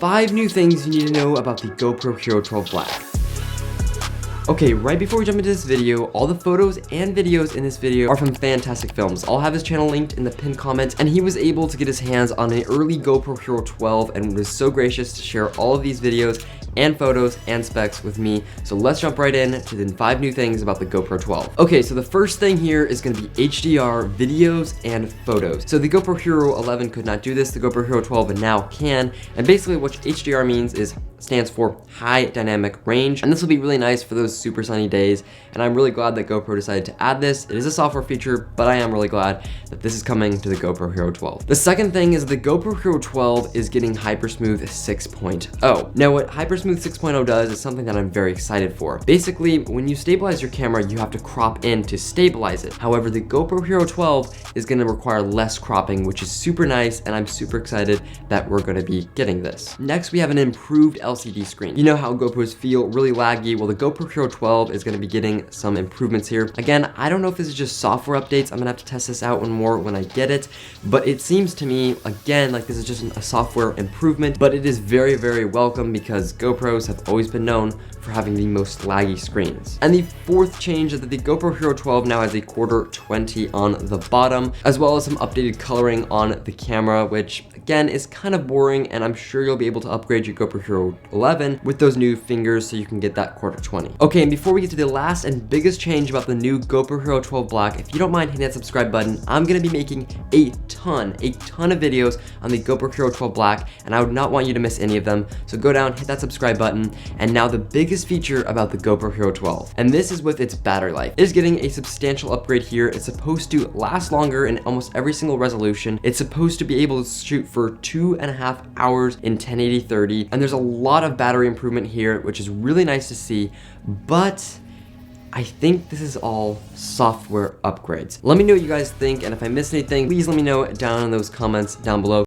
5 new things you need to know about the GoPro Hero 12 Black. Okay, right before we jump into this video, all the photos and videos in this video are from Fantastic Films. I'll have his channel linked in the pinned comment, and he was able to get his hands on an early GoPro Hero 12 and was so gracious to share all of these videos and photos and specs with me. So let's jump right in to the 5 new things about the GoPro 12. Okay, so the first thing here is going to be HDR videos and photos. So the GoPro Hero 11 could not do this, the GoPro Hero 12 now can, and basically what HDR means is stands for high dynamic range, and this will be really nice for those super sunny days, and I'm really glad that GoPro decided to add this. It is a software feature, but I am really glad that this is coming to the GoPro Hero 12. The second thing is the GoPro Hero 12 is getting HyperSmooth 6.0. Now what HyperSmooth 6.0 does is something that I'm very excited for. Basically, when you stabilize your camera, you have to crop in to stabilize it. However, the GoPro Hero 12 is gonna require less cropping, which is super nice, and I'm super excited that we're gonna be getting this. Next, we have an improved LCD screen. You know how GoPros feel really laggy? Well, the GoPro Hero 12 is gonna be getting some improvements here. Again, I don't know if this is just software updates. I'm gonna have to test this out one more when I get it, but it seems to me, again, like this is just a software improvement, but it is very, very welcome because GoPros have always been known for having the most laggy screens. And the fourth change is that the GoPro Hero 12 now has a quarter 20 on the bottom, as well as some updated coloring on the camera, which again is kind of boring, and I'm sure you'll be able to upgrade your GoPro Hero 11 with those new fingers so you can get that quarter 20. Okay, and before we get to the last and biggest change about the new GoPro Hero 12 Black, if you don't mind hitting that subscribe button, I'm gonna be making a ton of videos on the GoPro Hero 12 Black, and I would not want you to miss any of them. So go down, hit that subscribe button, and now the biggest feature about the GoPro Hero 12, and this is with its battery life. It is getting a substantial upgrade here. It's supposed to last longer in almost every single resolution. It's supposed to be able to shoot for 2.5 hours in 1080-30, and there's a lot of battery improvement here, which is really nice to see, but I think this is all software upgrades. Let me know what you guys think, and if I missed anything, please let me know down in those comments down below.